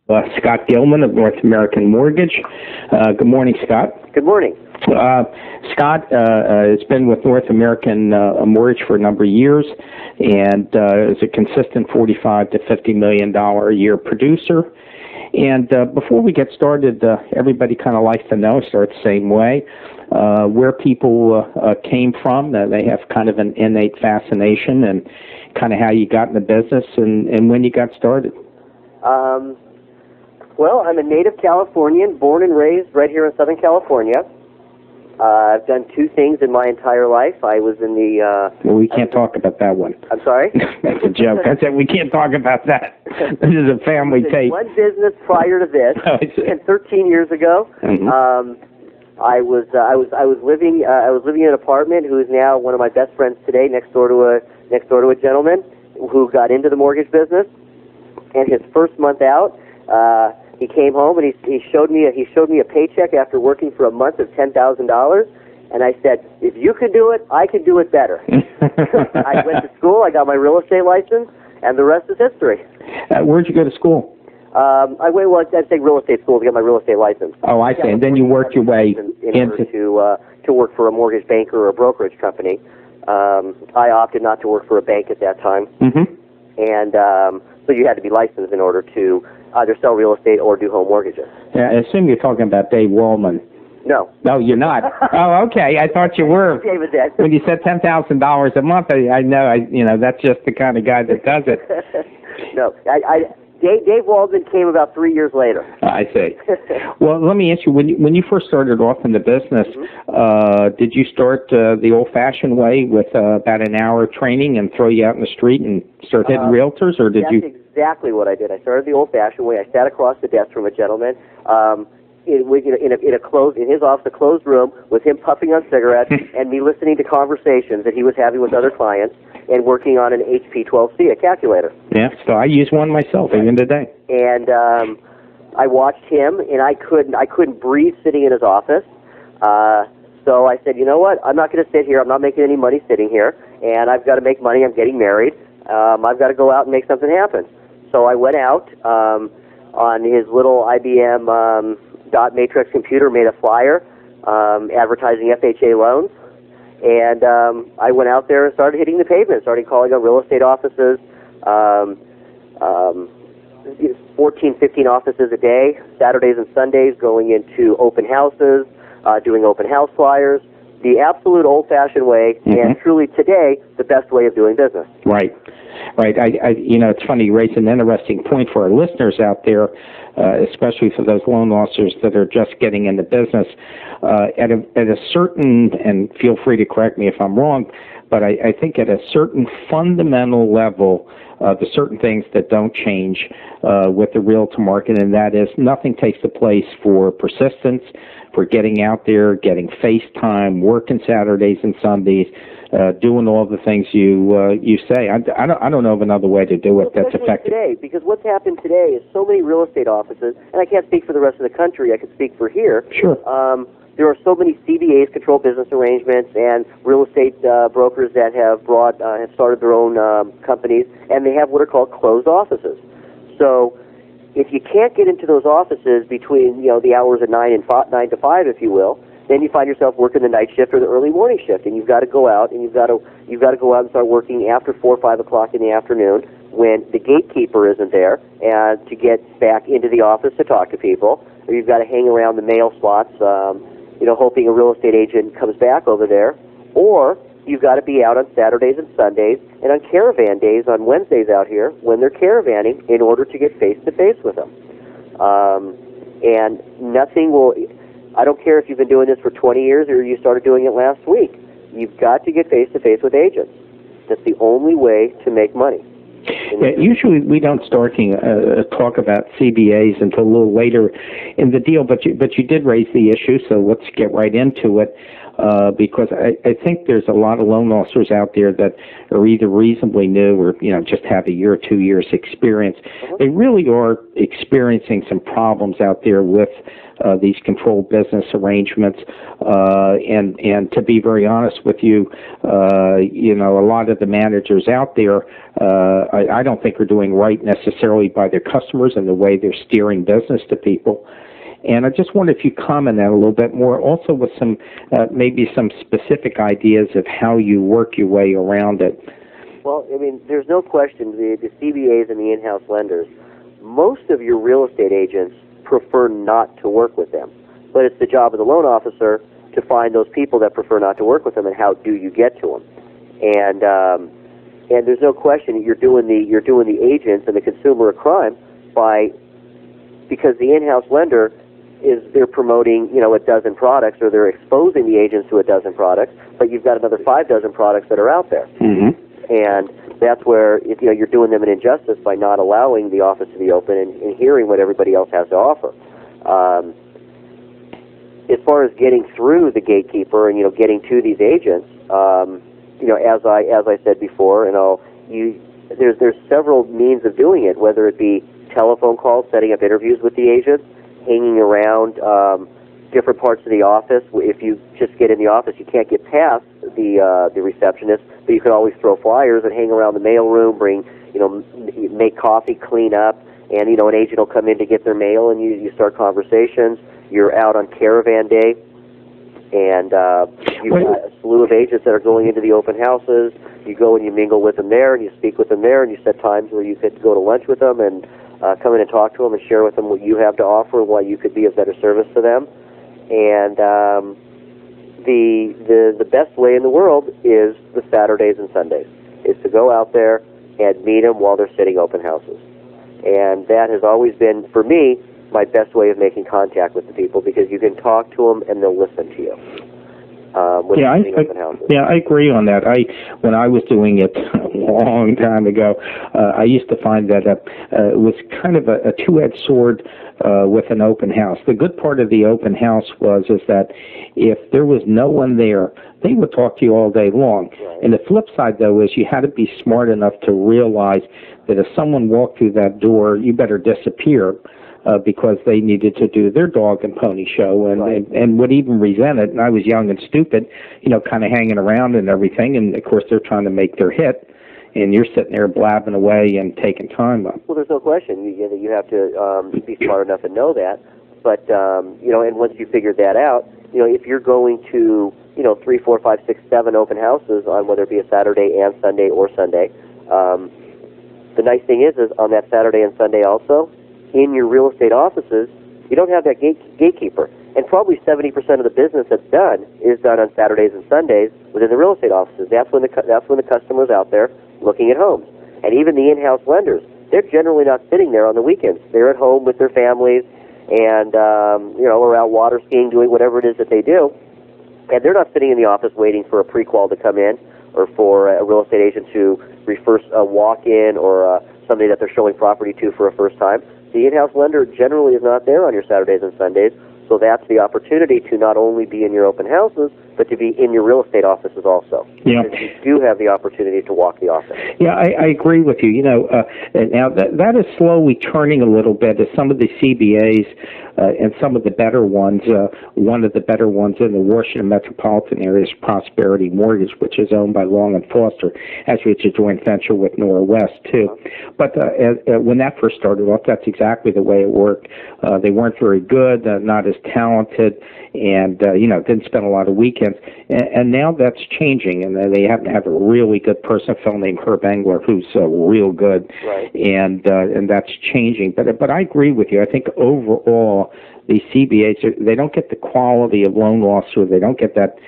Scott Gilman of North American Mortgage. Good morning, Scott. Good morning. Scott has been with North American Mortgage for a number of years and is a consistent $45 to $50 million a year producer. And before we get started, everybody kind of likes to know, start the same way, where people came from. They have kind of an innate fascination, and kind of how you got in the business and when you got started. Well, I'm a native Californian, born and raised right here in Southern California. I've done two things in my entire life. I was in the... well, we can't talk about that one. I'm sorry? That's a joke. I said we can't talk about that. This is a family tape. One business prior to this, and 13 years ago. Mm-hmm. I was living in an apartment who is now one of my best friends today, next door to a gentleman who got into the mortgage business. And his first month out, he came home and he showed me a paycheck after working for a month of $10,000, and I said, if you can do it, I can do it better. I went to school, I got my real estate license, and the rest is history. Where'd you go to school? I'd say real estate school to get my real estate license. Oh, I see. And then you worked your way into to work for a mortgage banker or a brokerage company. I opted not to work for a bank at that time, and so you had to be licensed in order to either sell real estate or do home mortgages. Yeah, I assume you're talking about Dave Wallman. No. No, you're not. Oh, okay. I thought you were. David did. When you said $10,000 a month, I know, that's just the kind of guy that does it. No, Dave Wallman came about 3 years later. I see. Well, let me ask you, when you first started off in the business, did you start the old-fashioned way with about an hour of training and throw you out in the street and start hitting realtors, or did you? That's exactly what I did. I started the old-fashioned way. I sat across the desk from a gentleman in his office, a closed room, with him puffing on cigarettes and me listening to conversations that he was having with other clients and working on an HP 12C, a calculator. Yeah, so I use one myself even today. And I watched him, and I couldn't breathe sitting in his office. So I said, you know what? I'm not going to sit here. I'm not making any money sitting here, and I've got to make money. I'm getting married. I've got to go out and make something happen. So I went out on his little IBM dot matrix computer, made a flyer advertising FHA loans. And I went out there and started hitting the pavement, started calling on real estate offices, 14, 15 offices a day, Saturdays and Sundays, going into open houses, doing open house flyers, the absolute old-fashioned way, and truly today, the best way of doing business. Right. It's funny, you raise an interesting point for our listeners out there, especially for those loan officers that are just getting into business. At a certain, and feel free to correct me if I'm wrong, but I think at a certain fundamental level, there's certain things that don't change with the realtor market, and that is nothing takes the place for persistence, for getting out there, getting face time, working Saturdays and Sundays, doing all the things you say. I don't know of another way to do it that's effective. Today, because what's happened today is so many real estate offices, and I can't speak for the rest of the country, I can speak for here. Sure. There are so many CBAs, control business arrangements, and real estate brokers that have started their own companies, and they have what are called closed offices. So if you can't get into those offices between the hours of 9 to 5, if you will, then you find yourself working the night shift or the early morning shift, and you've got to go out and you've got to go out and start working after 4 or 5 o'clock in the afternoon when the gatekeeper isn't there, and to get back into the office to talk to people, or you've got to hang around the mail slots, hoping a real estate agent comes back over there, or you've got to be out on Saturdays and Sundays and on caravan days on Wednesdays out here when they're caravanning in order to get face-to-face with them. And nothing will... I don't care if you've been doing this for 20 years or you started doing it last week. You've got to get face-to-face with agents. That's the only way to make money. Yeah, usually we don't start talk about CBAs until a little later in the deal, but you did raise the issue, so let's get right into it. because I think there's a lot of loan officers out there that are either reasonably new or just have a year or 2 years experience. They really are experiencing some problems out there with these controlled business arrangements, and to be very honest with you, a lot of the managers out there, I don't think are doing right necessarily by their customers and the way they're steering business to people. And I just wonder if you comment on a little bit more, also with some maybe some specific ideas of how you work your way around it. Well, I mean, there's no question the CBAs and the in-house lenders, most of your real estate agents prefer not to work with them. But it's the job of the loan officer to find those people that prefer not to work with them, and how do you get to them? And there's no question that you're doing the agents and the consumer a crime because the in-house lender they're promoting a dozen products, or they're exposing the agents to a dozen products, but you've got another 5 dozen products that are out there. Mm-hmm. And that's where you're doing them an injustice by not allowing the office to be open and hearing what everybody else has to offer. As far as getting through the gatekeeper and getting to these agents, as I said before, there's several means of doing it, whether it be telephone calls, setting up interviews with the agents, hanging around different parts of the office. If you just get in the office, you can't get past the receptionist, but you can always throw flyers and hang around the mail room, make coffee, clean up, and an agent will come in to get their mail, and you start conversations. You're out on caravan day, and you've got a slew of agents that are going into the open houses. You go and you mingle with them there, and you speak with them there, and you set times where you could go to lunch with them and come in and talk to them and share with them what you have to offer and why you could be of better service to them. And the best way in the world is the Saturdays and Sundays, is to go out there and meet them while they're sitting open houses. And that has always been, for me, my best way of making contact with the people, because you can talk to them and they'll listen to you. I agree on that. When I was doing it a long time ago, I used to find that it was kind of a two-edged sword with an open house. The good part of the open house is that if there was no one there, they would talk to you all day long. Right. And the flip side, though, is you had to be smart enough to realize that if someone walked through that door, you better disappear. Because they needed to do their dog and pony show, and would even resent it. And I was young and stupid, kind of hanging around and everything. And of course, they're trying to make their hit, and you're sitting there blabbing away and taking time up. Well, there's no question. You have to be smart enough to know that. But and once you figured that out, if you're going to 3, 4, 5, 6, 7 open houses on whether it be a Saturday and Sunday or Sunday, the nice thing is on that Saturday and Sunday also, in your real estate offices, you don't have that gatekeeper. And probably 70% of the business that's done is done on Saturdays and Sundays within the real estate offices. That's when the customer's out there looking at homes. And even the in-house lenders, they're generally not sitting there on the weekends. They're at home with their families and, or out water skiing, doing whatever it is that they do. And they're not sitting in the office waiting for a pre-qual to come in or for a real estate agent to refer a walk-in or somebody that they're showing property to for a first time. The in-house lender generally is not there on your Saturdays and Sundays, so that's the opportunity to not only be in your open houses, but to be in your real estate offices also. Yeah. Because you do have the opportunity to walk the office. Yeah, I agree with you. Now that is slowly turning a little bit as some of the CBAs and some of the better ones, one of the better ones in the Washington metropolitan area is Prosperity Mortgage, which is owned by Long & Foster. Actually, it's a joint venture with Norwest, too. But when that first started off, that's exactly the way it worked. They weren't very good, not as talented, and, didn't spend a lot of weekends. And now that's changing, and they happen to have a really good person, a fellow named Herb Engler, who's real good. Right. And that's changing. But I agree with you. I think overall, these CBAs, they don't get the quality of loan officer. They don't get that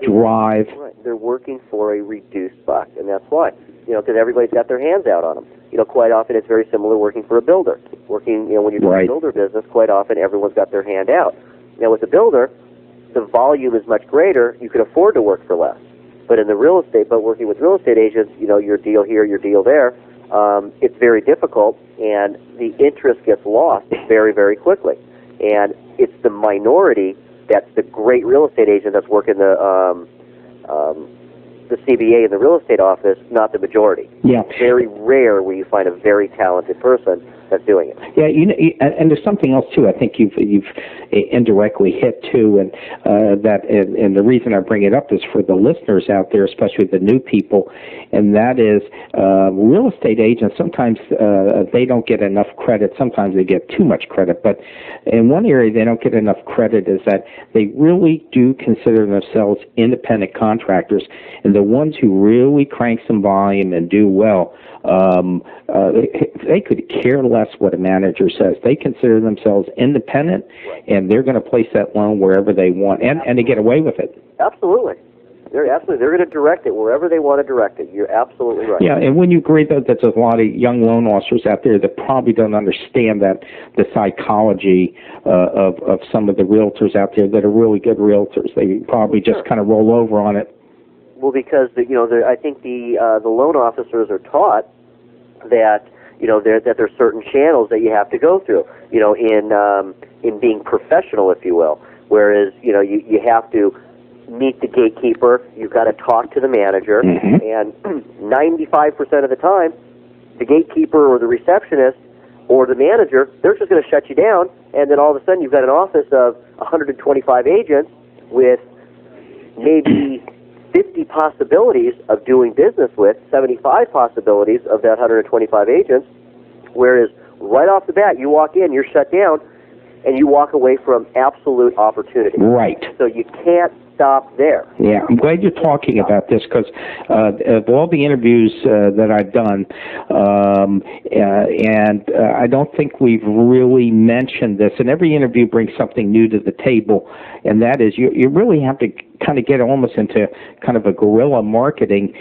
drive. Right. They're working for a reduced buck, and that's why. Because everybody's got their hands out on them. Quite often it's very similar working for a builder. When you're doing a builder business, quite often everyone's got their hand out. Now with a builder, the volume is much greater. You can afford to work for less. But in the real estate, working with real estate agents, your deal here, your deal there, it's very difficult, and the interest gets lost very, very quickly. And it's the minority that's the great real estate agent that's working the CBA in the real estate office, not the majority. Yeah. It's very rare where you find a very talented person that's doing it. Yeah, and there's something else too. I think you've indirectly hit too, and and the reason I bring it up is for the listeners out there, especially the new people, and that is real estate agents. Sometimes they don't get enough credit. Sometimes they get too much credit. But in one area they don't get enough credit is that they really do consider themselves independent contractors, and the ones who really crank some volume and do well, they could care less what a manager says. They consider themselves independent, and they're going to place that loan wherever they want, and they get away with it. Absolutely. They're going to direct it wherever they want to direct it. You're absolutely right. Yeah, and when you agree that there's a lot of young loan officers out there that probably don't understand that the psychology of some of the realtors out there that are really good realtors, they probably just kind of roll over on it. Well, because I think the loan officers are taught that that there's certain channels that you have to go through, in being professional, if you will. Whereas you have to meet the gatekeeper, you've got to talk to the manager, and 95% of the time, the gatekeeper or the receptionist or the manager, they're just going to shut you down, and then all of a sudden you've got an office of 125 agents with maybe 50 possibilities of doing business with, 75 possibilities of that 125 agents, whereas right off the bat, you walk in, you're shut down, and you walk away from absolute opportunity. Right. So you can't stop there. Yeah, I'm glad you're talking about this because of all the interviews that I've done, and I don't think we've really mentioned this, and every interview brings something new to the table, and that is you really have to kind of get almost into kind of a guerrilla marketing,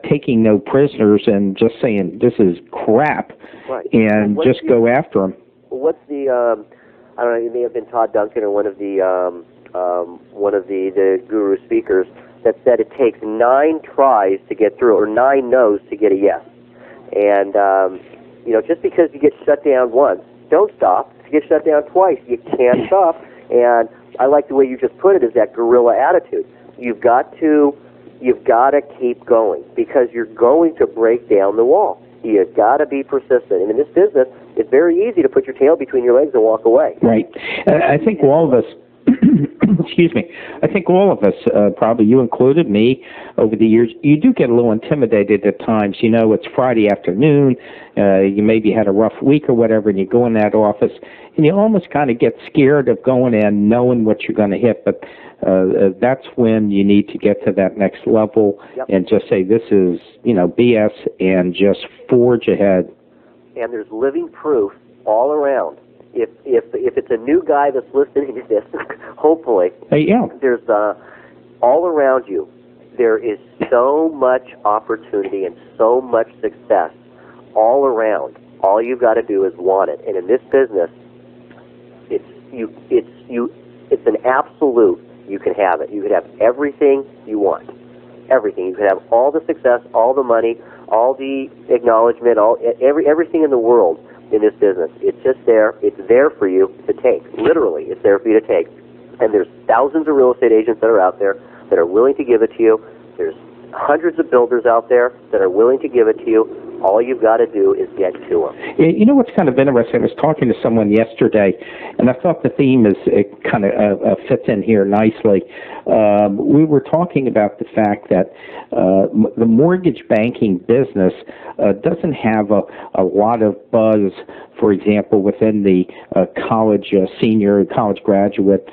taking no prisoners and just saying this is crap, right, and just go after them. What's the, I don't know, it may have been Todd Duncan or one of the guru speakers that said it takes 9 tries to get through, or 9 no's to get a yes. And, just because you get shut down once, don't stop. If you get shut down twice, you can't stop. And I like the way you just put it, is that guerrilla attitude. You've got to keep going, because you're going to break down the wall. You've got to be persistent. And in this business, it's very easy to put your tail between your legs and walk away. Right. I think all of us, excuse me, I think all of us, probably you included, me, over the years, you do get a little intimidated at times. It's Friday afternoon, you maybe had a rough week or whatever, and you go in that office, and you almost kind of get scared of going in, knowing what you're going to hit, but that's when you need to get to that next level. Yep. And just say, this is, BS, and just forge ahead. And there's living proof all around. If it's a new guy that's listening to this, hopefully, there's all around you, there is so much opportunity and so much success all around. All you've got to do is want it. And in this business, it's an absolute. You can have it. You can have everything you want. Everything. You can have all the success, all the money, all the acknowledgement, everything in the world in this business. It's just there. It's there for you to take. Literally, it's there for you to take. And there's thousands of real estate agents that are out there that are willing to give it to you. There's hundreds of builders out there that are willing to give it to you. All you've got to do is get to them. You know what's kind of interesting? I was talking to someone yesterday, and I thought the theme kind of fits in here nicely. We were talking about the fact that the mortgage banking business doesn't have a lot of buzz, for example, within the senior college graduate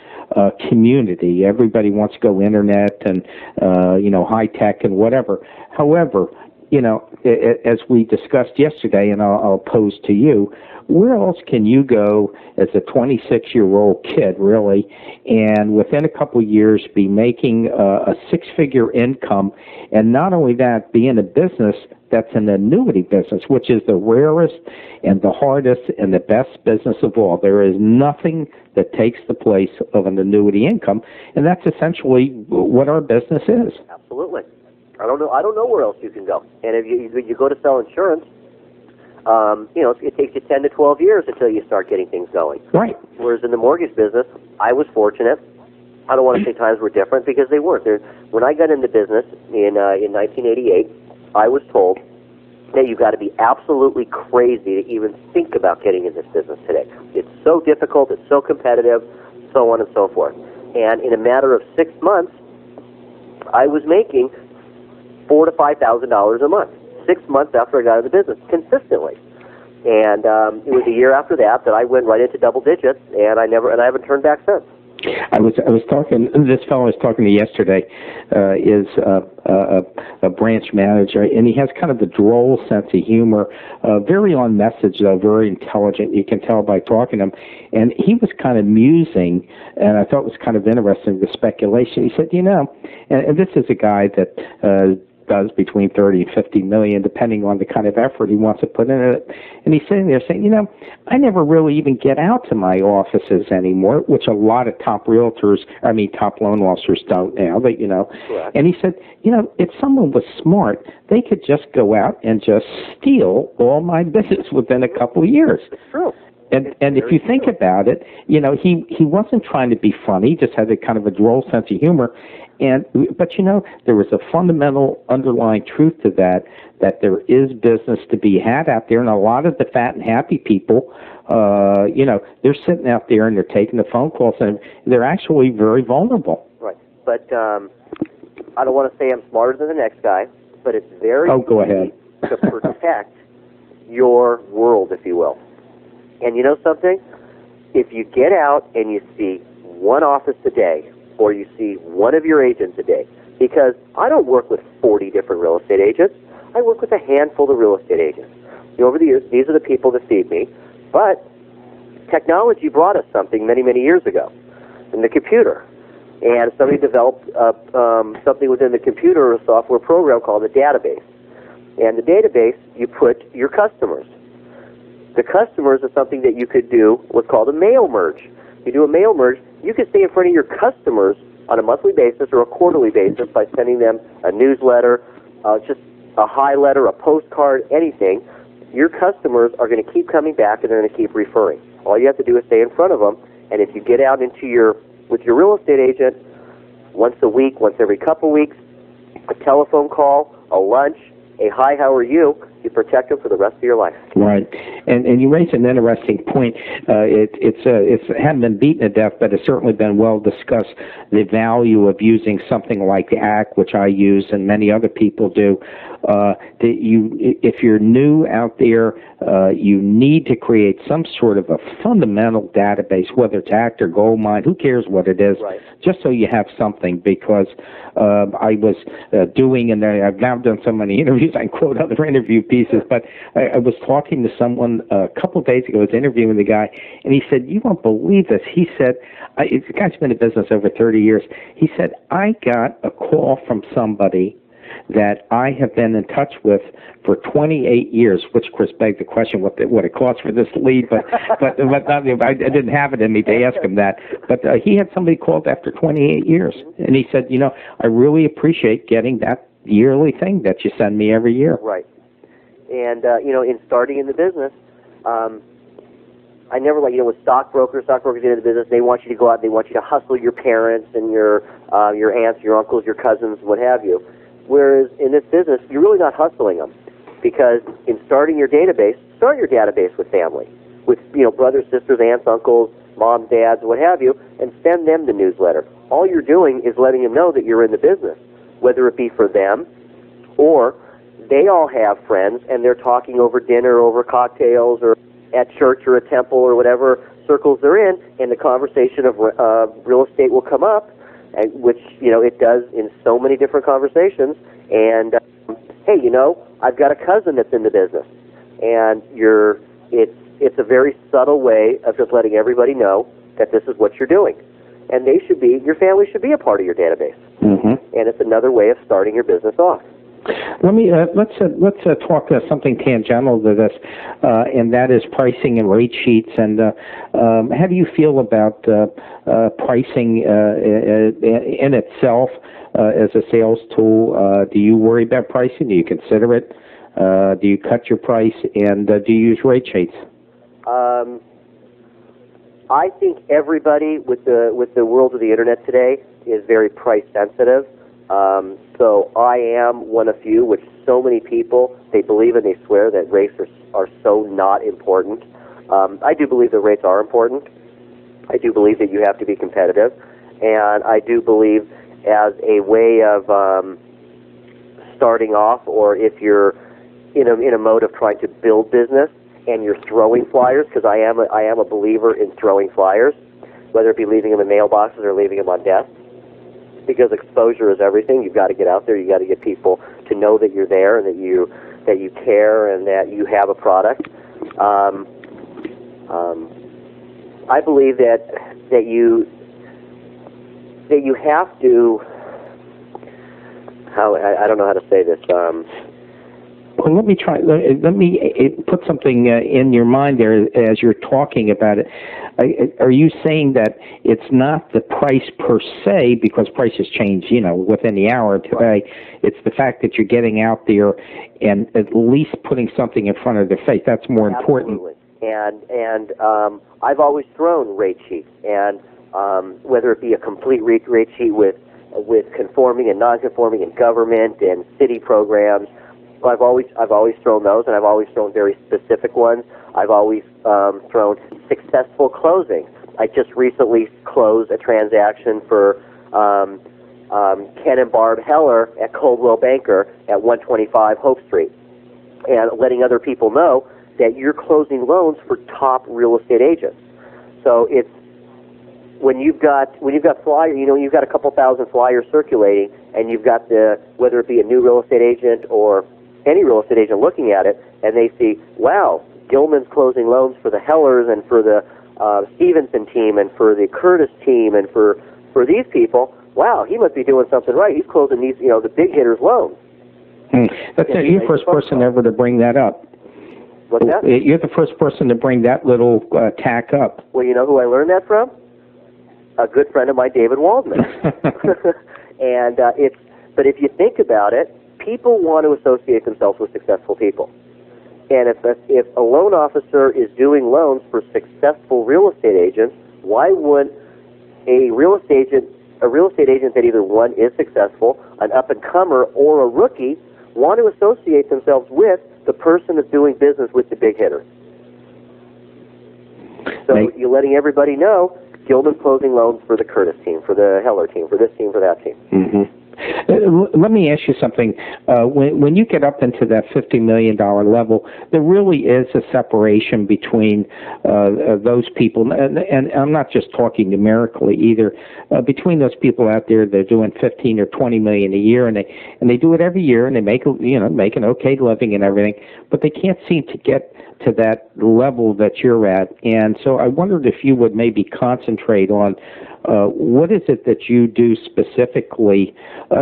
community. Everybody wants to go internet and high tech and whatever. However, as we discussed yesterday, and I'll pose to you, where else can you go as a 26-year-old kid, really, and within a couple of years be making a 6-figure income, and not only that, be in a business that's an annuity business, which is the rarest and the hardest and the best business of all. There is nothing that takes the place of an annuity income, and that's essentially what our business is. Absolutely. I don't know where else you can go. And if you go to sell insurance, it takes you 10 to 12 years until you start getting things going. Right. Whereas in the mortgage business, I was fortunate. I don't want to say times were different because they weren't. When I got into business in 1988, I was told that you've got to be absolutely crazy to even think about getting in this business today. It's so difficult, it's so competitive, so on and so forth. And in a matter of 6 months, I was making $4,000 to $5,000 a month. 6 months after I got into business, consistently. And it was a year after that I went right into double digits, and I haven't turned back since. I was talking. This fellow I was talking to yesterday is a branch manager, and he has kind of a droll sense of humor. Very on message, though, very intelligent. You can tell by talking to him. And he was kind of musing, and I thought it was kind of interesting, the speculation. He said, and this is a guy that does between 30 and 50 million, depending on the kind of effort he wants to put in it. And he's sitting there saying, I never really even get out to my offices anymore, which a lot of top loan officers don't now, but, Correct. And he said, if someone was smart, they could just go out and just steal all my business within a couple of years. It's true. And if you think about it, he wasn't trying to be funny, just had a kind of a droll sense of humor. But there was a fundamental underlying truth to that there is business to be had out there, and a lot of the fat and happy people, they're sitting out there and they're taking the phone calls, and they're actually very vulnerable. Right. But I don't want to say I'm smarter than the next guy, but it's very go ahead. to protect your world, if you will. And you know something? If you get out and you see one office a day, or you see one of your agents a day, because I don't work with 40 different real estate agents. I work with a handful of real estate agents. Over the years, these are the people that feed me. But technology brought us something many, many years ago, in the computer. And somebody developed something within the computer, a software program called a database. And the database, you put your customers. The customers is something that you could do what's called a mail merge. You do a mail merge, you can stay in front of your customers on a monthly basis or a quarterly basis by sending them a newsletter, just a hi letter, a postcard, anything. Your customers are going to keep coming back and they're going to keep referring. All you have to do is stay in front of them, and if you get out with your real estate agent once a week, once every couple weeks, a telephone call, a lunch, a hi, how are you protect them for the rest of your life. Right, and you raise an interesting point. It hadn't been beaten to death, but it's certainly been well discussed. The value of using something like the ACT, which I use and many other people do. If you're new out there, you need to create some sort of a fundamental database, whether it's ACT or Goldmine, who cares what it is, right. Just so you have something. Because I was doing, and I've now done so many interviews, I quote other interview pieces, but I was talking to someone a couple of days ago. I was interviewing the guy, and he said, "You won't believe this." He said, the guy's been in business over 30 years. He said, "I got a call from somebody that I have been in touch with for 28 years," which, of course, begs the question what it costs for this lead, but I didn't have it in me to ask him that. But he had somebody called after 28 years, and he said, "I really appreciate getting that yearly thing that you send me every year." Right. And, in starting in the business, I never with stockbrokers get into the business, they want you to go out and they want you to hustle your parents and your aunts, your uncles, your cousins, what have you. Whereas in this business, you're really not hustling them, because in starting your database, start your database with family, with brothers, sisters, aunts, uncles, moms, dads, what have you, and send them the newsletter. All you're doing is letting them know that you're in the business, whether it be for them or they all have friends and they're talking over dinner, over cocktails, or at church or a temple or whatever circles they're in, and the conversation of real estate will come up. Which it does in so many different conversations. And hey, I've got a cousin that's in the business, and it's a very subtle way of just letting everybody know that this is what you're doing, and your family should be a part of your database. Mm-hmm. And it's another way of starting your business off. Let's talk something tangential to this, and that is pricing and rate sheets. And how do you feel about pricing in itself as a sales tool? Do you worry about pricing? Do you consider it? Do you cut your price? And do you use rate sheets? I think everybody with the world of the internet today is very price sensitive. So I am one of few, which so many people, they believe and they swear that rates are so not important. I do believe that rates are important. I do believe that you have to be competitive, and I do believe as a way of starting off, or if you're in a mode of trying to build business and you're throwing flyers, because I am a believer in throwing flyers, whether it be leaving them in mailboxes or leaving them on desks, because exposure is everything. You've got to get out there. You've got to get people to know that you're there and that you care and that you have a product. I believe that you have to. I don't know how to say this. Well, let me try. Let me put something in your mind there as you're talking about it. Are you saying that it's not the price per se, because prices change, within the hour today? It's the fact that you're getting out there and at least putting something in front of their face. That's more important. Absolutely. And I've always thrown rate sheets, and whether it be a complete rate sheet with conforming and non-conforming and government and city programs. I've always thrown those, and I've always thrown very specific ones. I've always thrown successful closing. I just recently closed a transaction for Ken and Barb Heller at Coldwell Banker at 125 Hope Street, and letting other people know that you're closing loans for top real estate agents. So it's when you've got flyers, you've got a couple thousand flyers circulating, and you've got whether it be a new real estate agent or any real estate agent looking at it, and they see, wow, Gilman's closing loans for the Hellers and for the Stevenson team and for the Curtis team and for these people. Wow, he must be doing something right. He's closing these, the big hitters' loans. That's you're the first person ever to bring that up. What's that? You're the first person to bring that little tack up. Well, you know who I learned that from? A good friend of mine, David Waldman. And but if you think about it, people want to associate themselves with successful people. And if a loan officer is doing loans for successful real estate agents, why would a real estate agent that either one is successful, an up-and-comer, or a rookie want to associate themselves with the person that's doing business with the big hitter? So you're letting everybody know Gilman's closing loans for the Curtis team, for the Heller team, for this team, for that team. Mm-hmm. Let me ask you something. When you get up into that $50 million level, there really is a separation between those people, and I'm not just talking numerically either, between those people out there that are doing 15 or 20 million a year, and they do it every year, and they make an okay living and everything, but they can't seem to get to that level that you're at. And so I wondered if you would maybe concentrate on what is it that you do specifically,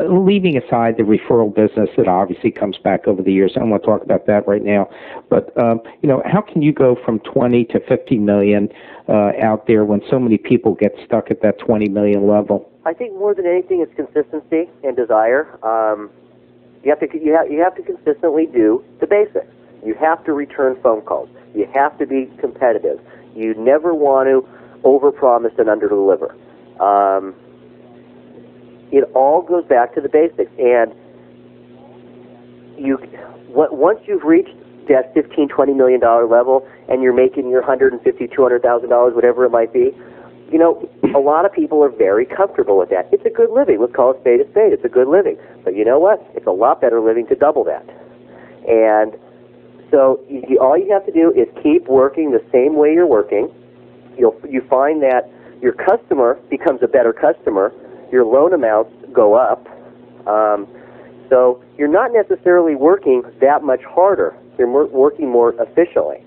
leaving aside the referral business that obviously comes back over the years. I don't want to talk about that right now. But, how can you go from 20 to 50 million out there when so many people get stuck at that 20 million level? I think more than anything, it's consistency and desire. You have to consistently do the basics. You have to return phone calls. You have to be competitive. You never want to overpromise and underdeliver. It all goes back to the basics. And once you've reached that $15, $20 million level, and you're making your $150,000, $200,000, whatever it might be, a lot of people are very comfortable with that. It's a good living. Let's call it spade a spade. It's a good living. But you know what? It's a lot better living to double that. And so all you have to do is keep working the same way you're working. You find that your customer becomes a better customer. Your loan amounts go up. So you're not necessarily working that much harder. You're working more efficiently.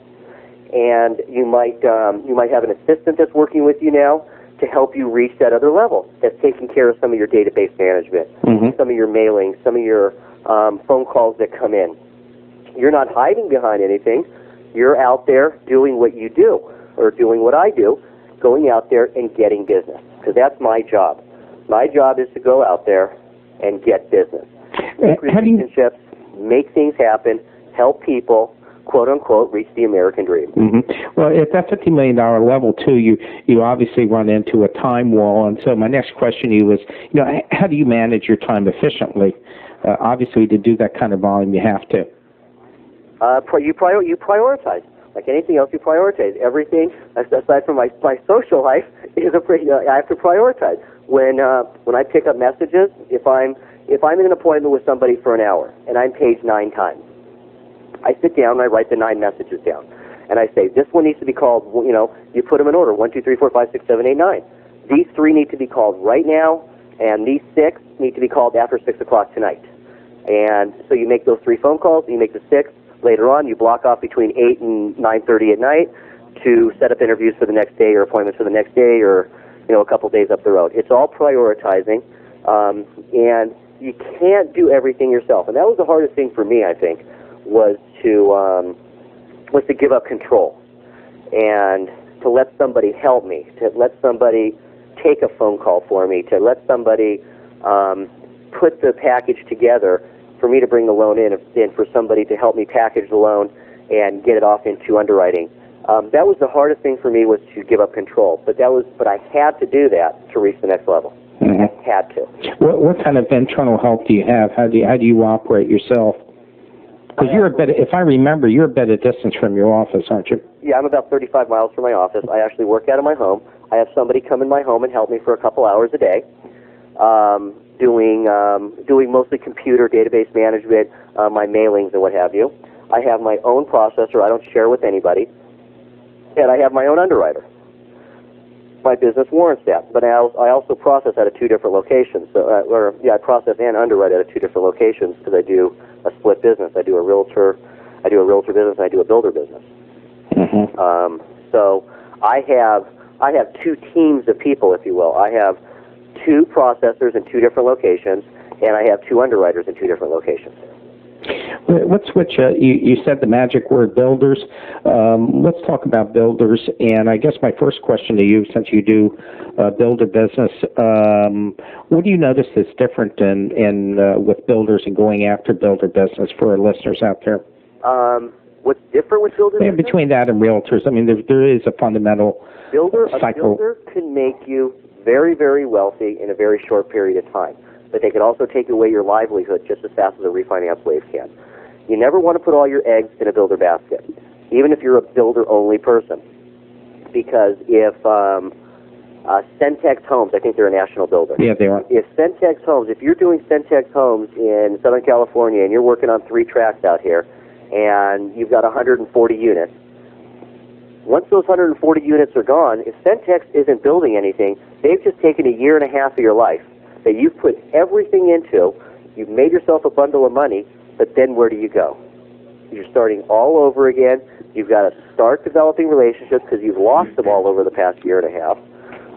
And you might have an assistant that's working with you now to help you reach that other level, that's taking care of some of your database management, some of your mailings, some of your phone calls that come in. You're not hiding behind anything. You're out there doing what you do, or doing what I do, going out there and getting business, because that's my job. My job is to go out there and get business, make relationships, make things happen, help people, quote-unquote, reach the American dream. Well, at that $50 million level, too, you obviously run into a time wall. And so my next question to you is, how do you manage your time efficiently? Obviously, to do that kind of volume, you have to. You prioritize. Like anything else, you prioritize. Everything, aside from my social life, I have to prioritize. When I pick up messages, if I'm in an appointment with somebody for an hour, and I'm paged 9 times, I sit down and I write the 9 messages down. And I say, this one needs to be called, you put them in order, 1, 2, 3, 4, 5, 6, 7, 8, 9. These 3 need to be called right now, and these 6 need to be called after 6 o'clock tonight. And so you make those 3 phone calls, you make the 6. Later on, you block off between 8 and 9:30 at night to set up interviews for the next day or appointments for the next day or, a couple days up the road. It's all prioritizing, and you can't do everything yourself. And that was the hardest thing for me, I think, was to give up control and to let somebody help me, to let somebody take a phone call for me, to let somebody put the package together for me to bring the loan in and for somebody to help me package the loan and get it off into underwriting. That was the hardest thing for me, was to give up control. But I had to do that to reach the next level. I had to. What kind of internal help do you have? How do you operate yourself? Because if I remember, you're a bit of distance from your office, aren't you? Yeah, I'm about 35 miles from my office. I actually work out of my home. I have somebody come in my home and help me for a couple hours a day, doing mostly computer database management, my mailings and what have you. I have my own processor I don't share with anybody, and I have my own underwriter. My business warrants that, but I also process out of 2 different locations. I process and underwrite out of 2 different locations because I do a split business. I do a realtor business, and I do a builder business. So I have 2 teams of people, if you will. I have 2 processors in 2 different locations, and I have 2 underwriters in 2 different locations. Let's switch. You said the magic word, builders. Let's talk about builders. And I guess my first question to you, since you do builder business, what do you notice that's different in with builders and going after builder business for our listeners out there? What's different with builders? Yeah, between that and realtors, I mean, there is a fundamental cycle. A builder can make you very, very wealthy in a very short period of time. But they can also take away your livelihood just as fast as a refinance wave can. You never want to put all your eggs in a builder basket, even if you're a builder-only person. Because if Centex Homes, I think they're a national builder. Yeah, they are. If Centex Homes, if you're doing Centex Homes in Southern California and you're working on 3 tracks out here and you've got 140 units, once those 140 units are gone, if Centex isn't building anything, they've just taken a year and a half of your life that you've put everything into. You've made yourself a bundle of money, but then where do you go? You're starting all over again. You've got to start developing relationships because you've lost them all over the past year and a half.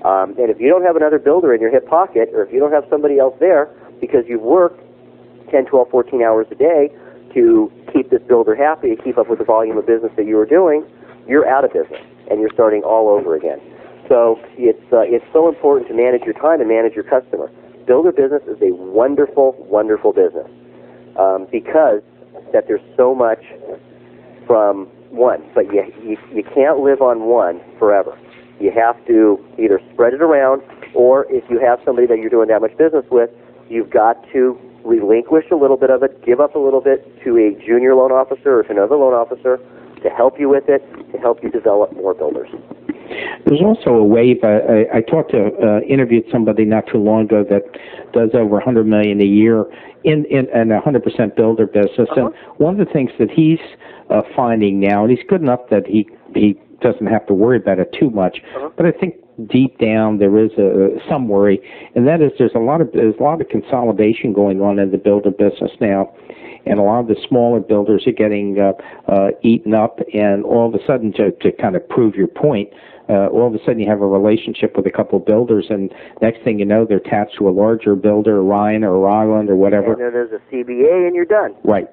And if you don't have another builder in your hip pocket, or if you don't have somebody else there because you've worked 10, 12, 14 hours a day to keep this builder happy, to keep up with the volume of business that you were doing, you're out of business, and you're starting all over again. So it's so important to manage your time and manage your customer. Builder business is a wonderful, wonderful business because that there's so much from one, but you can't live on one forever. You have to either spread it around, or if you have somebody that you're doing that much business with, you've got to relinquish a little bit of it, give up a little bit to a junior loan officer or to another loan officer to help you with it, to help you develop more builders. There's also a wave. I interviewed somebody not too long ago that does over $100 million a year in a 100% builder business. And one of the things that he's finding now, and he's good enough that he doesn't have to worry about it too much, but I think deep down there is some worry, and that is there's a lot of consolidation going on in the builder business now. And a lot of the smaller builders are getting eaten up, and all of a sudden, to kind of prove your point, all of a sudden you have a relationship with a couple of builders, and next thing you know, they're attached to a larger builder, Ryan or Ryland or whatever. And then there's a CBA, and you're done. Right.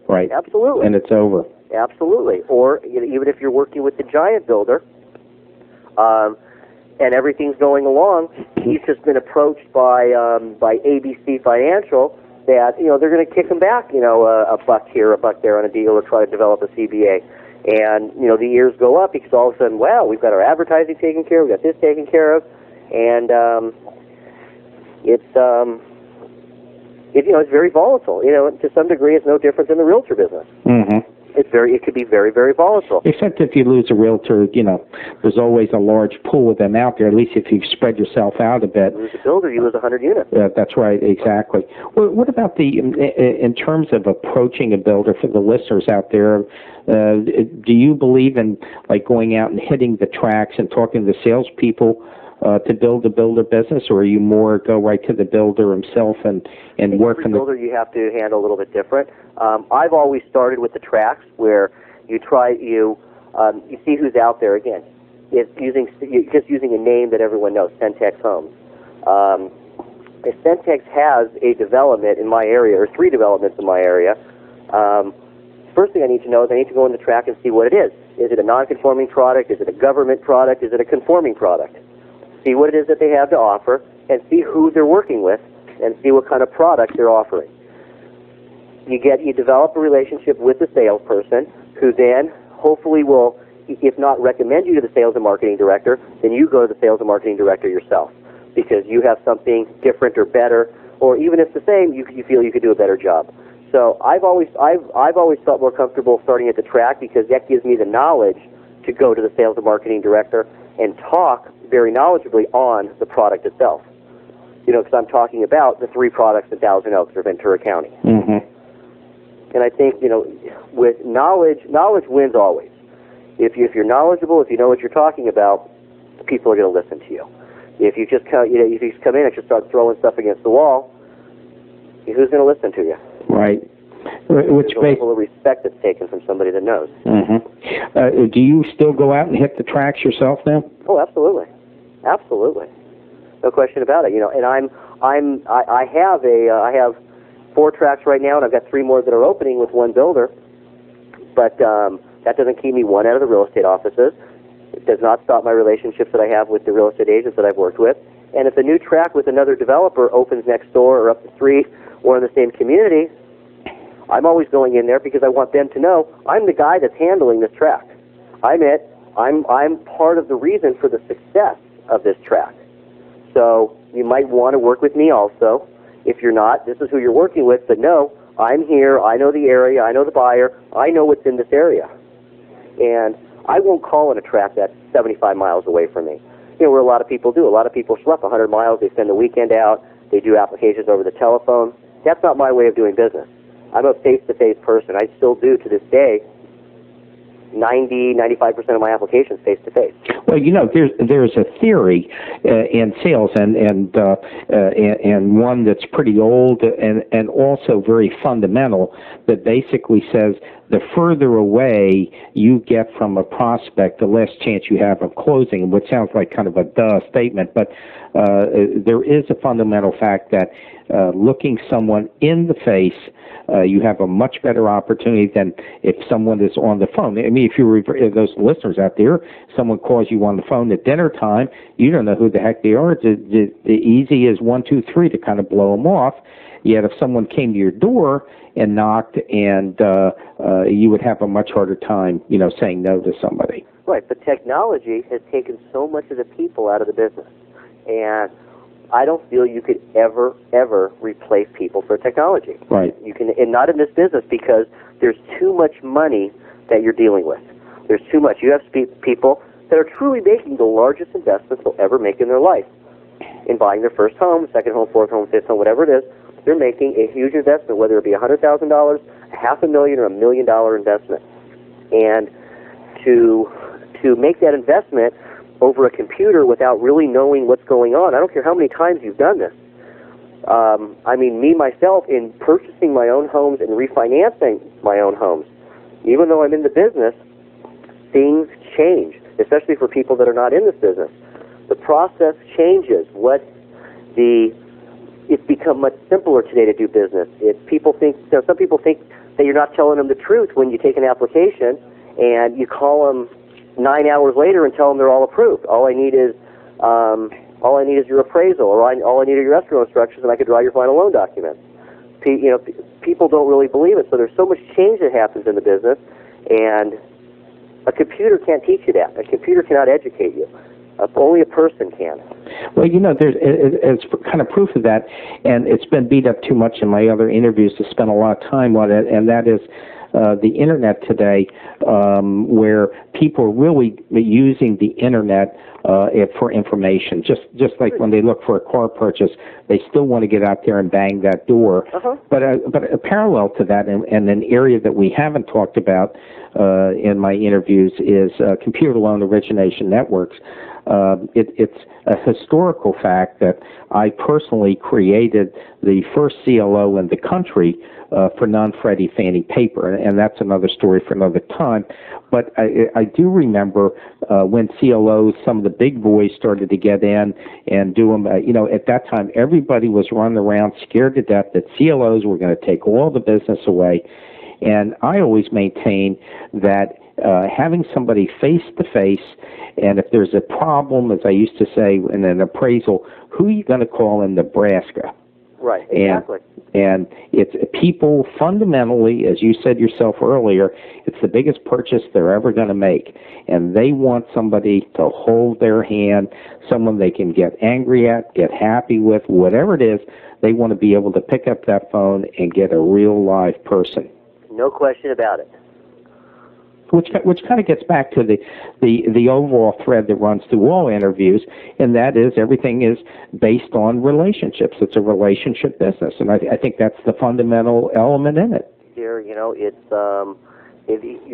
Right. Absolutely. And it's over. Absolutely. Or even if you're working with the giant builder, and everything's going along, he's just been approached by ABC Financial that, they're going to kick them back, a buck here, a buck there on a deal, or try to develop a CBA. And, the ears go up because all of a sudden, wow, we've got our advertising taken care of, we've got this taken care of, and it's very volatile. To some degree, it's no different than the realtor business. Mm-hmm. It could be very, very volatile. Except if you lose a realtor, there's always a large pool of them out there, at least if you spread yourself out a bit. You lose a builder, you lose 100 units. That's right, exactly. Well, what about in terms of approaching a builder for the listeners out there, do you believe in like going out and hitting the tracks and talking to the salespeople to build a builder business, or are you more go right to the builder himself and work on the builder? You have to handle a little bit different. I've always started with the tracks where you see who's out there. Again, it's just using a name that everyone knows, Centex Homes. If Centex has a development in my area, or 3 developments in my area, first thing I need to know is I need to go in the track and see what it is. Is it a non-conforming product? Is it a government product? Is it a conforming product? See what it is that they have to offer, and see who they're working with, and see what kind of product they're offering. You develop a relationship with the salesperson, who then hopefully will, if not recommend you to the sales and marketing director, then you go to the sales and marketing director yourself, because you have something different or better, or even if the same, you feel you could do a better job. So I've always felt more comfortable starting at the track, because that gives me the knowledge to go to the sales and marketing director and talk very knowledgeably on the product itself. Because I'm talking about the 3 products in Thousand Oaks or Ventura County. Mm-hmm. And I think, with knowledge wins always. If you're knowledgeable, if you know what you're talking about, people are going to listen to you. If you just come in and just start throwing stuff against the wall, who's going to listen to you? Right. Which level of respect that's taken from somebody that knows. Mm-hmm. Do you still go out and hit the tracks yourself now? Oh, absolutely, no question about it. And I have 4 tracks right now, and I've got 3 more that are opening with 1 builder. But that doesn't keep me one out of the real estate offices. It does not stop my relationships that I have with the real estate agents that I've worked with. And if a new track with another developer opens next door or up the street or in the same community, I'm always going in there because I want them to know I'm the guy that's handling this track. I'm part of the reason for the success of this track. So you might want to work with me also. If you're not, this is who you're working with. But no, I'm here. I know the area. I know the buyer. I know what's in this area. And I won't call in a track that's 75 miles away from me. Where a lot of people do. A lot of people schlep 100 miles. They spend the weekend out. They do applications over the telephone. That's not my way of doing business. I'm a face-to-face person. I still do, to this day, 95% of my applications face-to-face. Well, there's a theory in sales, and one that's pretty old and also very fundamental, that basically says the further away you get from a prospect, the less chance you have of closing, which sounds like kind of a duh statement, but there is a fundamental fact that looking someone in the face, you have a much better opportunity than if someone is on the phone. I mean, if you those listeners out there, someone calls you on the phone at dinner time, you don't know who the heck they are. The easy is 1, 2, 3 to kind of blow them off. Yet if someone came to your door and knocked, and you would have a much harder time, saying no to somebody. Right, but technology has taken so much of the people out of the business, and I don't feel you could ever replace people for technology. Right. You can, and not in this business, because there's too much money that you're dealing with. There's too much. You have people that are truly making the largest investments they'll ever make in their life in buying their first home, second home, fourth home, fifth home, whatever it is. They're making a huge investment, whether it be $100,000, $500,000, or $1 million investment. And to make that investment over a computer without really knowing what's going on, I don't care how many times you've done this. I mean, me, myself, in purchasing my own homes and refinancing my own homes, even though I'm in the business, things change, especially for people that are not in this business. The process changes. It's become much simpler today to do business. Some people think that you're not telling them the truth when you take an application and you call them 9 hours later and tell them they're all approved. All I need is your appraisal, or all I need are your escrow instructions, and I could draw your final loan documents. people don't really believe it. So there's so much change that happens in the business, and a computer can't teach you that. A computer cannot educate you. Only a person can. Well, there's it's kind of proof of that, and it's been beat up too much in my other interviews to spend a lot of time on it, and that is the Internet today, where people are really using the Internet for information. Just like when they look for a car purchase, they still want to get out there and bang that door. But a parallel to that, and an area that we haven't talked about in my interviews, is computer loan origination networks. It's a historical fact that I personally created the first CLO in the country for non-Freddie Fannie paper, and that's another story for another time. But I do remember when CLOs, some of the big boys started to get in and do them. At that time, everybody was running around scared to death that CLOs were going to take all the business away. And I always maintain that having somebody face-to-face, and if there's a problem, as I used to say in an appraisal, who are you going to call in Nebraska? Right, exactly. And it's people fundamentally, as you said yourself earlier, it's the biggest purchase they're ever going to make. And they want somebody to hold their hand, someone they can get angry at, get happy with, whatever it is. They want to be able to pick up that phone and get a real live person. No question about it. Which kind of gets back to the overall thread that runs through all interviews, and that is everything is based on relationships. It's a relationship business, and I think that's the fundamental element in it. Here, you're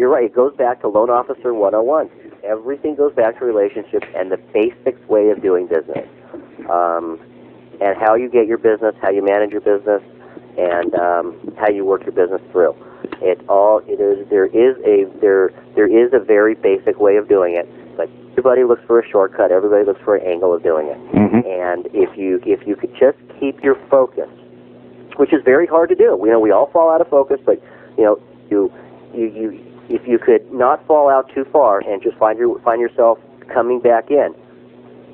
right. It goes back to Loan Officer 101. Everything goes back to relationships and the basic way of doing business, and how you get your business, how you manage your business, and how you work your business through. There is a very basic way of doing it, but everybody looks for a shortcut. Everybody looks for an angle of doing it. And if you could just keep your focus, which is very hard to do. We all fall out of focus, but if you could not fall out too far and just find yourself coming back in,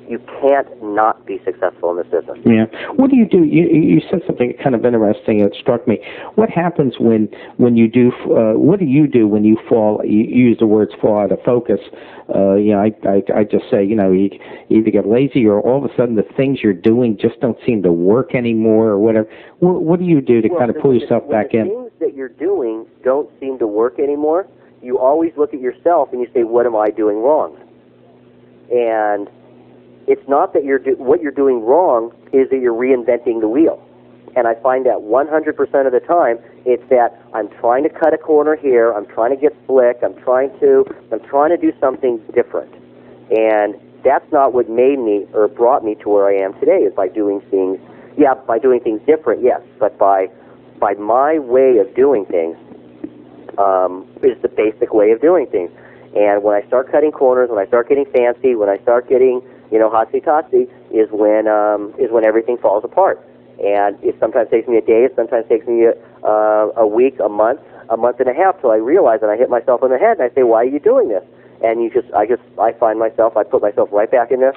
you can't not be successful in this business. Yeah. What do? You said something kind of interesting that struck me. What happens when you do? What do you do when you fall? You use the words fall out of focus. I just say you either get lazy or all of a sudden the things you're doing just don't seem to work anymore or whatever. What do you do to kind of pull yourself back in? When the things that you're doing don't seem to work anymore, you always look at yourself and you say, "What am I doing wrong?" And it's not that what you're doing wrong is that you're reinventing the wheel. And I find that 100% of the time, it's that I'm trying to cut a corner here, I'm trying to get slick, I'm trying to do something different. And that's not what made me or brought me to where I am today, is by doing things different, yes, but by my way of doing things is the basic way of doing things. And when I start cutting corners, when I start getting fancy, when I start getting hotsy-totsy, is when everything falls apart. And it sometimes takes me a day, it sometimes takes me a week, a month and a half till I realize, and I hit myself in the head and I say, "Why are you doing this?" And I find myself, I put myself right back into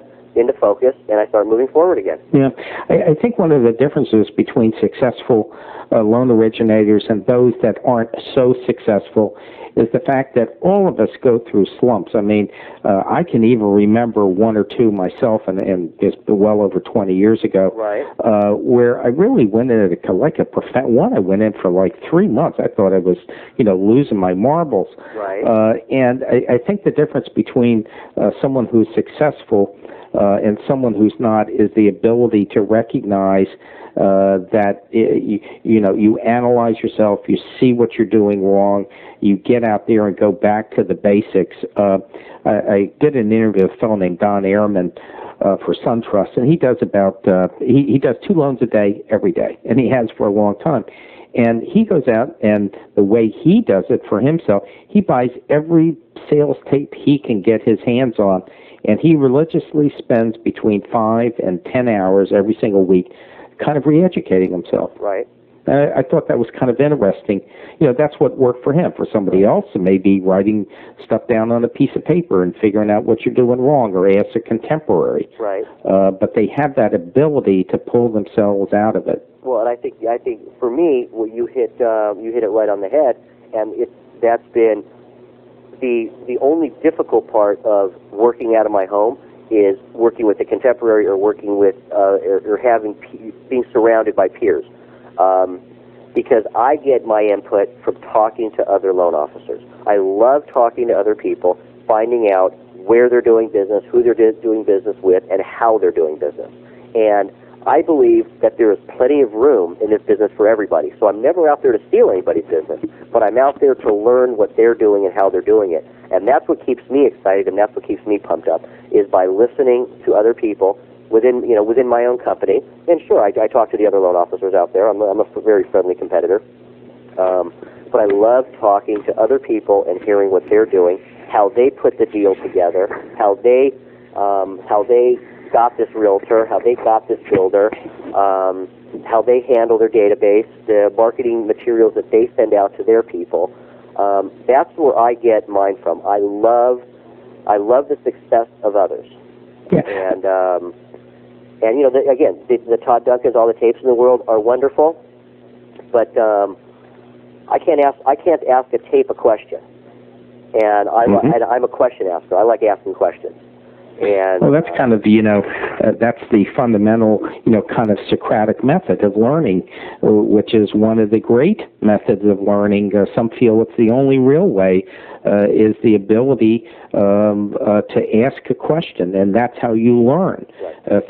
focus, and I start moving forward again. Yeah, I think one of the differences between successful loan originators and those that aren't so successful is the fact that all of us go through slumps. I mean, I can even remember one or two myself, and it's well over 20 years ago, right, where I really went in I went in for like 3 months. I thought I was, losing my marbles. Right. And I think the difference between someone who's successful and someone who's not is the ability to recognize that you analyze yourself, you see what you're doing wrong, you get out there and go back to the basics. I did an interview with a fellow named Don Ehrman for SunTrust, and he does he does 2 loans a day every day, and he has for a long time. And he goes out, and the way he does it for himself, he buys every sales tape he can get his hands on, and he religiously spends between 5 and 10 hours every single week kind of re-educating himself. Right. I thought that was kind of interesting. That's what worked for him. For somebody else, it may be writing stuff down on a piece of paper and figuring out what you're doing wrong, or ask a contemporary. Right. But they have that ability to pull themselves out of it. Well, and I think for me, well, you hit it right on the head, and that's been the only difficult part of working out of my home is working with a contemporary or working with or being surrounded by peers. Because I get my input from talking to other loan officers. I love talking to other people, finding out where they're doing business, who they're doing business with, and how they're doing business. And I believe that there is plenty of room in this business for everybody. So I'm never out there to steal anybody's business, but I'm out there to learn what they're doing and how they're doing it. And that's what keeps me excited, and that's what keeps me pumped up, is by listening to other people within my own company. And sure, I talk to the other loan officers out there. I'm a very friendly competitor. But I love talking to other people and hearing what they're doing, how they put the deal together, how they got this realtor, how they got this builder, how they handle their database, the marketing materials that they send out to their people. That's where I get mine from. I love the success of others. Yeah. And again, the Todd Duncans, all the tapes in the world are wonderful, but I can't ask a tape a question, and I'm a question asker. I like asking questions. And well, that's kind of that's the fundamental kind of Socratic method of learning, which is one of the great methods of learning. Some feel it's the only real way. Is the ability to ask a question, and that's how you learn,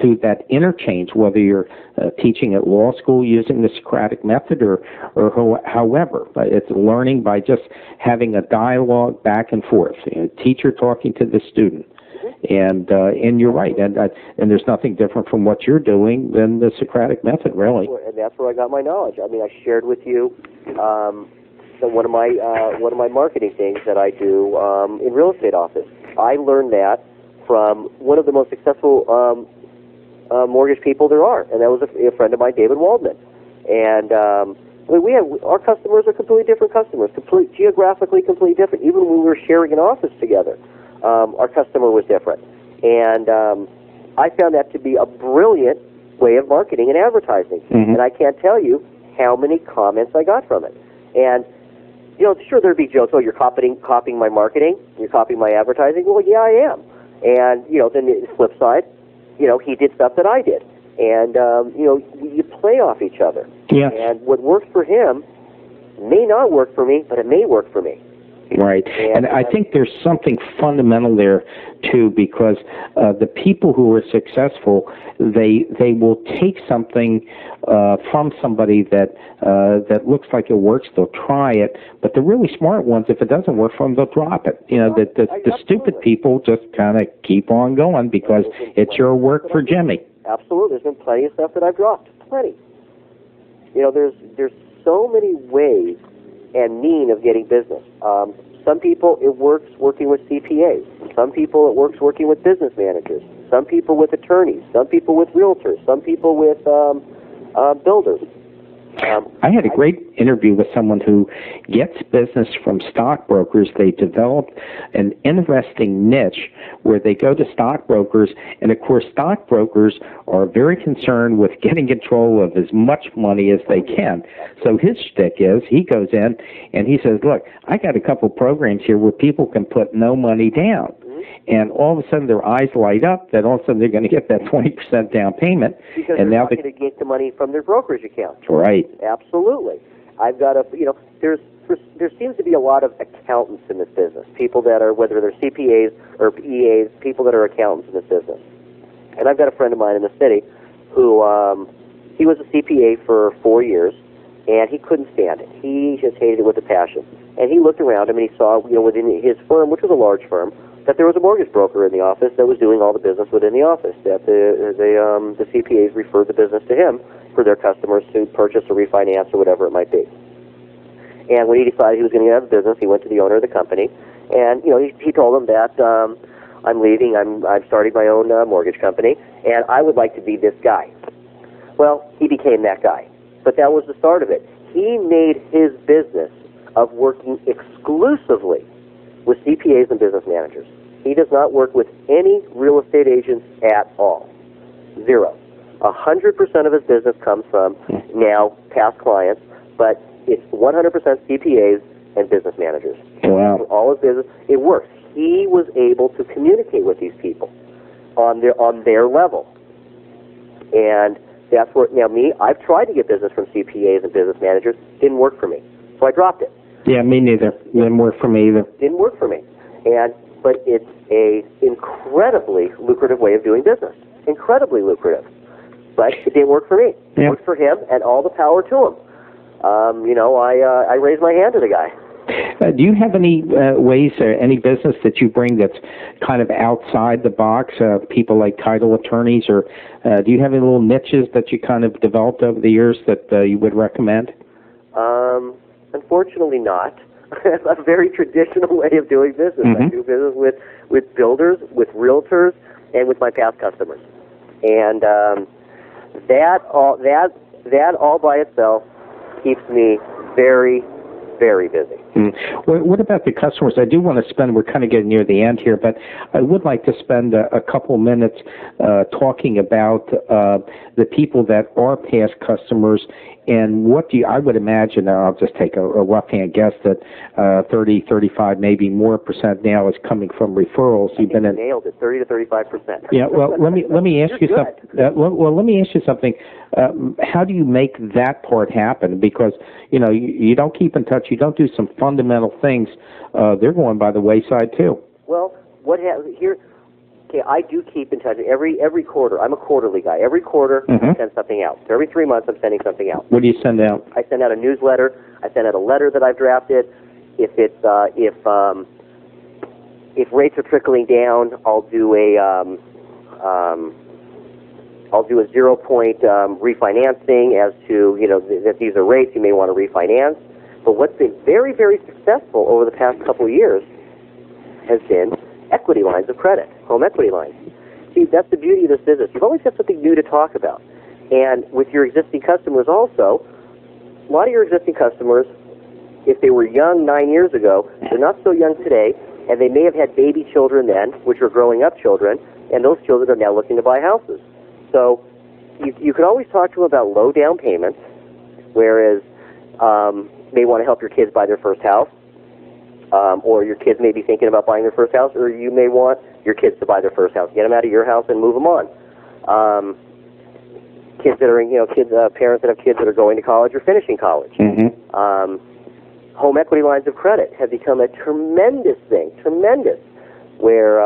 through that interchange, whether you're teaching at law school using the Socratic method or however. It's learning by just having a dialogue back and forth, teacher talking to the student. And you're right, and there's nothing different from what you're doing than the Socratic method, really. And that's where I got my knowledge. I mean, I shared with you one of my marketing things that I do in real estate office. I learned that from one of the most successful mortgage people there are, and that was a friend of mine, David Waldman. And our customers are completely different customers, geographically completely different. Even when we were sharing an office together, our customer was different. And I found that to be a brilliant way of marketing and advertising. Mm-hmm. And I can't tell you how many comments I got from it. And sure, there'd be jokes. Oh, you're copying my marketing. You're copying my advertising. Well, yeah, I am. And then the flip side, he did stuff that I did, and you play off each other. Yeah. And what works for him may not work for me, but it may work for me. Right, and I think there's something fundamental there too, because the people who are successful, they will take something from somebody that looks like it works. They'll try it, but the really smart ones, if it doesn't work for them, they'll drop it. The stupid people just kind of keep on going because it's your work for Jimmy. Absolutely, there's been plenty of stuff that I've dropped. Plenty. There's so many ways and mean of getting business. Some people, it works working with CPAs. Some people, it works working with business managers. Some people with attorneys. Some people with realtors. Some people with builders. I had a great interview with someone who gets business from stockbrokers. They developed an interesting niche where they go to stockbrokers, and of course stockbrokers are very concerned with getting control of as much money as they can. So his shtick is he goes in and he says, look, I got a couple programs here where people can put no money down. And all of a sudden their eyes light up that all of a sudden they're going to get that 20% down payment. Because and they're now not going to get the money from their brokerage account. Right. Absolutely. I've got there seems to be a lot of accountants in this business, people that are, whether they're CPAs or EAs, people that are accountants in this business. And I've got a friend of mine in the city who, he was a CPA for 4 years, and he couldn't stand it. He just hated it with a passion. And he looked around him and he saw, within his firm, which was a large firm, that there was a mortgage broker in the office that was doing all the business within the office, that the CPAs referred the business to him for their customers to purchase or refinance or whatever it might be. And when he decided he was going to get out of business, he went to the owner of the company, and he told him that I'm leaving, I'm starting my own mortgage company, and I would like to be this guy. Well, he became that guy. but that was the start of it. He made his business of working exclusively with CPAs and business managers. He does not work with any real estate agents at all. Zero. 100% of his business comes from now past clients, but it's 100% CPAs and business managers. Wow. All his business, it works. He was able to communicate with these people on their level. And that's where, now me, I've tried to get business from CPAs and business managers. Didn't work for me. So I dropped it. Yeah, me neither. Didn't work for me either. Didn't work for me. But it's a incredibly lucrative way of doing business. Incredibly lucrative. But it didn't work for me. It worked for him, and all the power to him. I raised my hand to the guy. Do you have any ways or any business that you bring that's kind of outside the box? People like title attorneys, or do you have any little niches that you kind of developed over the years that you would recommend? Unfortunately not. A very traditional way of doing business. Mm-hmm. I do business with builders, with realtors, and with my past customers. And that all by itself keeps me very, very busy. Well, what about the customers? I do want to spend, we're kind of getting near the end here, but I would like to spend a couple minutes talking about the people that are past customers, and what do you, I would imagine, I'll just take a rough hand guess, that 30, 35, maybe more % now is coming from referrals. You've been nailed it, 30 to 35%. Yeah, well, let me ask you something. Well, let me ask you something. How do you make that part happen? Because you don't keep in touch. You don't do some fundamental things. They're going by the wayside too. Well, what happens here? Okay, I do keep in touch every quarter. I'm a quarterly guy. Every quarter, I send something out. So every 3 months, I'm sending something out. What do you send out? I send out a newsletter. I send out a letter that I've drafted. If rates are trickling down, I'll do a 0-point refinancing as to that these are rates you may want to refinance. But what's been very, very successful over the past couple of years has been equity lines of credit, home equity lines. See, that's the beauty of this business. You've always got something new to talk about. And with your existing customers also, a lot of your existing customers, if they were young 9 years ago, they're not so young today, and they may have had baby children then, which are growing up children, and those children are now looking to buy houses. So you could always talk to them about low down payments, whereas you may want to help your kids buy their first house, or your kids may be thinking about buying their first house, or you may want your kids to buy their first house. Get them out of your house and move them on. Kids that are, parents that have kids that are going to college or finishing college. Mm-hmm. Home equity lines of credit have become a tremendous thing, where...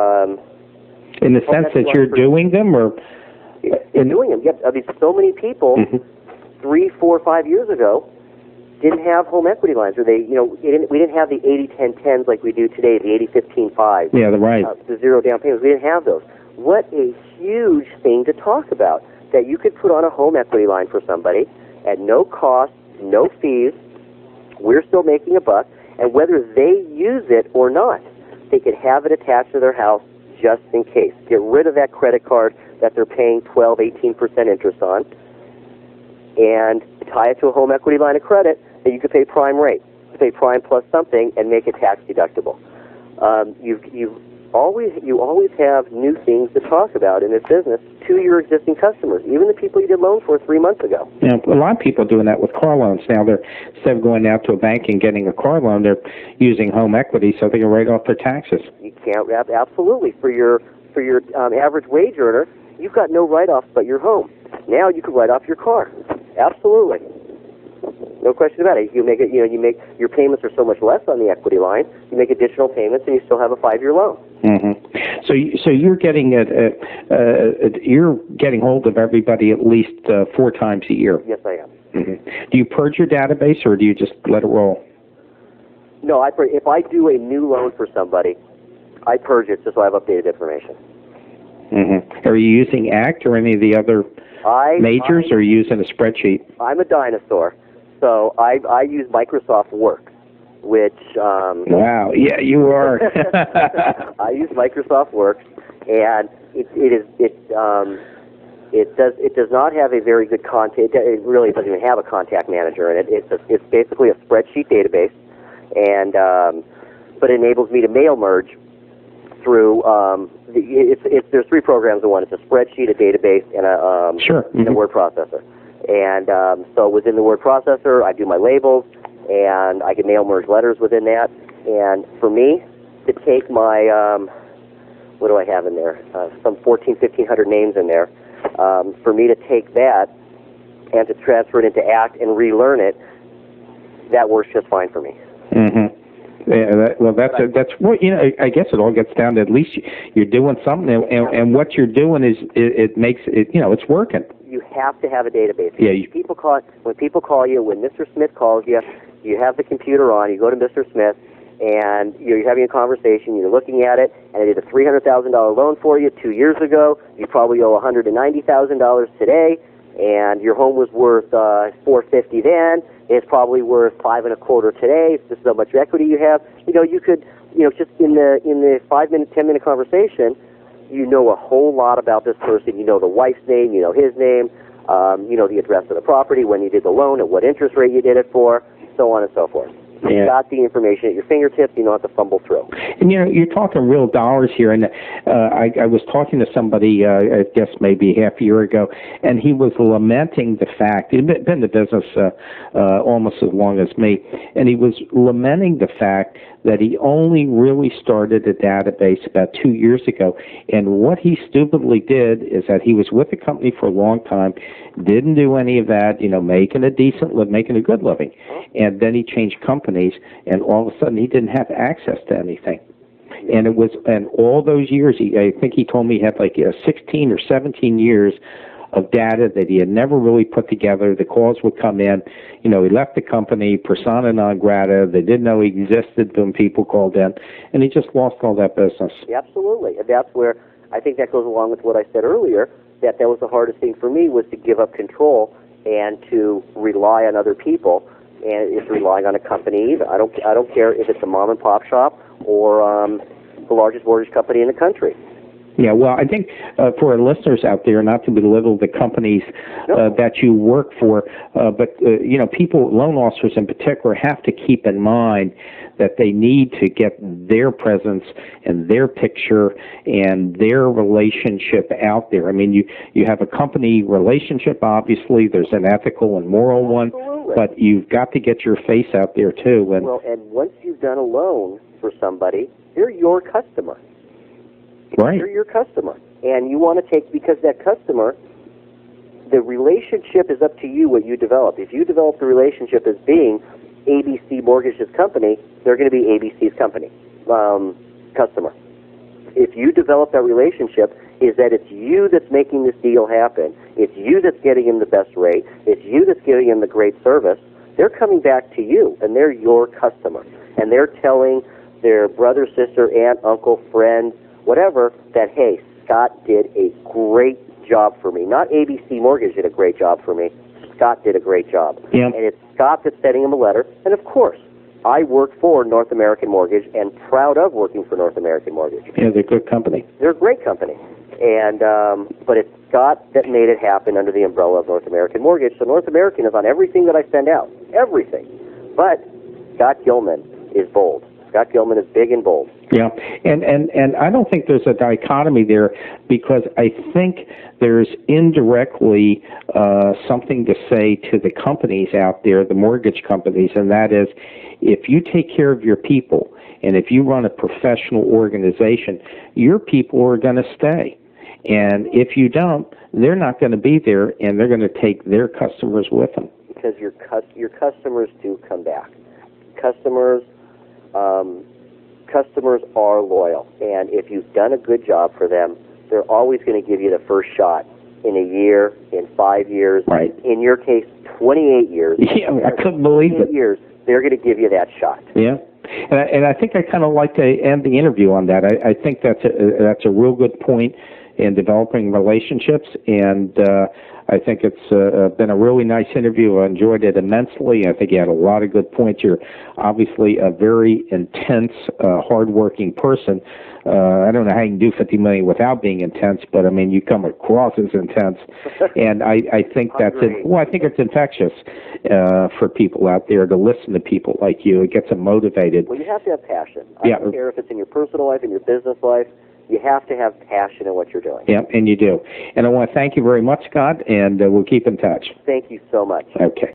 in the sense that you're doing them, or... In doing them, yep. I mean, so many people 3, 4, 5 years ago didn't have home equity lines, or we didn't have the 80-10-10s like we do today, the 80-15-5s. Yeah, right. The zero down payments. We didn't have those. What a huge thing to talk about, that you could put on a home equity line for somebody at no cost, no fees. We're still making a buck, and whether they use it or not, they could have it attached to their house just in case. Get rid of that credit card that they're paying 12, 18% interest on, and tie it to a home equity line of credit that you could pay prime rate. You pay prime plus something and make it tax deductible. You always have new things to talk about in this business to your existing customers, even the people you did loans for 3 months ago. Yeah, a lot of people are doing that with car loans now. They're, instead of going out to a bank and getting a car loan, they're using home equity so they can write off their taxes. You can't, absolutely. For your average wage earner, you've got no write-offs but your home. Now you can write off your car. Absolutely. No question about it. You make your payments are so much less on the equity line. You make additional payments, and you still have a 5-year loan. Mm-hmm. So you're getting you're getting hold of everybody at least 4 times a year. Yes, I am. Mm-hmm. Do you purge your database, or do you just let it roll? No, if I do a new loan for somebody, I purge it just so I have updated information. Mm-hmm. Are you using ACT or any of the other majors, or are you using a spreadsheet? I'm a dinosaur, so I use Microsoft Works, which... wow, yeah, you are. It does not have a very good content. It really doesn't even have a contact manager in it. It's basically a spreadsheet database, and but it enables me to mail merge through. There's three programs in one. It's a spreadsheet, a database, and a word processor. And so within the word processor, I do my labels, and I can mail merge letters within that. And for me to take my what do I have in there? Some 1,500 names in there. For me to take that and to transfer it into ACT and relearn it, that works just fine for me. Mm-hmm. Yeah, that's what, you know. I guess it all gets down to at least you're doing something, and what you're doing is it makes it, you know, it's working. You have to have a database. Yeah. When people call you, when Mr. Smith calls you, you have the computer on. You go to Mr. Smith, and you're having a conversation. You're looking at it, and I did a $300,000 loan for you 2 years ago. You probably owe $190,000 today, and your home was worth $450 then. It's probably worth $525 today. This is how much equity you have. You know, you could, you know, just in the 5-minute, 10-minute conversation, you know a whole lot about this person. You know the wife's name. You know his name. You know the address of the property, when you did the loan, at what interest rate you did it for, so on and so forth. You've got the information at your fingertips. You don't have to fumble through. And, you know, you're talking real dollars here. And I was talking to somebody, I guess maybe half a year ago, and he was lamenting the fact, he'd been in the business almost as long as me, and he was lamenting the fact that he only really started a database about 2 years ago. And what he stupidly did is that he was with the company for a long time, didn't do any of that, you know, making a good living. And then he changed companies, and all of a sudden he didn't have access to anything. And all those years, I think he told me he had like 16 or 17 years of data that he had never really put together. The calls would come in. You know, he left the company, persona non grata. They didn't know he existed when people called in, and he just lost all that business. Absolutely. And that's where I think that goes along with what I said earlier, that was the hardest thing for me, was to give up control and to rely on other people. And it's relying on a company. I don't care if it's a mom and pop shop or the largest mortgage company in the country. Yeah, well, I think for our listeners out there, not to belittle the companies that you work for, but you know, people, loan officers in particular, have to keep in mind that they need to get their presence and their picture and their relationship out there. I mean, you have a company relationship, obviously. There's an ethical and moral one, but you've got to get your face out there too. And well, and once you've done a loan for somebody, they're your customer. Right. They're your customer. And you want to take, because that customer, the relationship is up to you what you develop. If you develop the relationship as being ABC Mortgage's company, they're going to be ABC's company, customer. If you develop that relationship, is that it's you that's making this deal happen. It's you that's getting him the best rate. It's you that's giving him the great service. They're coming back to you, and they're your customer. And they're telling their brother, sister, aunt, uncle, friend, whatever, that, hey, Scott did a great job for me. Not ABC Mortgage did a great job for me. Scott did a great job. Yeah. And it's Scott that's sending him a letter. And, of course, I work for North American Mortgage and proud of working for North American Mortgage. Yeah, they're a good company. They're a great company. And but it's Scott that made it happen under the umbrella of North American Mortgage. So North American is on everything that I send out. Everything. But Scott Gilman is bold. Scott Gilman is big and bold. Yeah, and I don't think there's a dichotomy there, because I think there's indirectly something to say to the companies out there, the mortgage companies, and that is, if you take care of your people and if you run a professional organization, your people are going to stay. And if you don't, they're not going to be there, and they're going to take their customers with them. Because your customers do come back. Customers are loyal, and if you've done a good job for them, they're always going to give you the first shot in a year, in 5 years, right. In your case, 28 years. Yeah, I couldn't believe it. Years, they're going to give you that shot. Yeah, and I think I kind of like to end the interview on that. I think that's a real good point. and developing relationships. And I think it's been a really nice interview. I enjoyed it immensely. I think you had a lot of good points. You're obviously a very intense, hardworking person. I don't know how you can do 50 million without being intense, but I mean, you come across as intense, and I think that's it. Well, I think it's infectious for people out there to listen to people like you. It gets them motivated. Well, you have to have passion. I don't care if it's in your personal life, in your business life. You have to have passion in what you're doing. Yeah, and you do. And I want to thank you very much, Scott, and we'll keep in touch. Thank you so much. Okay.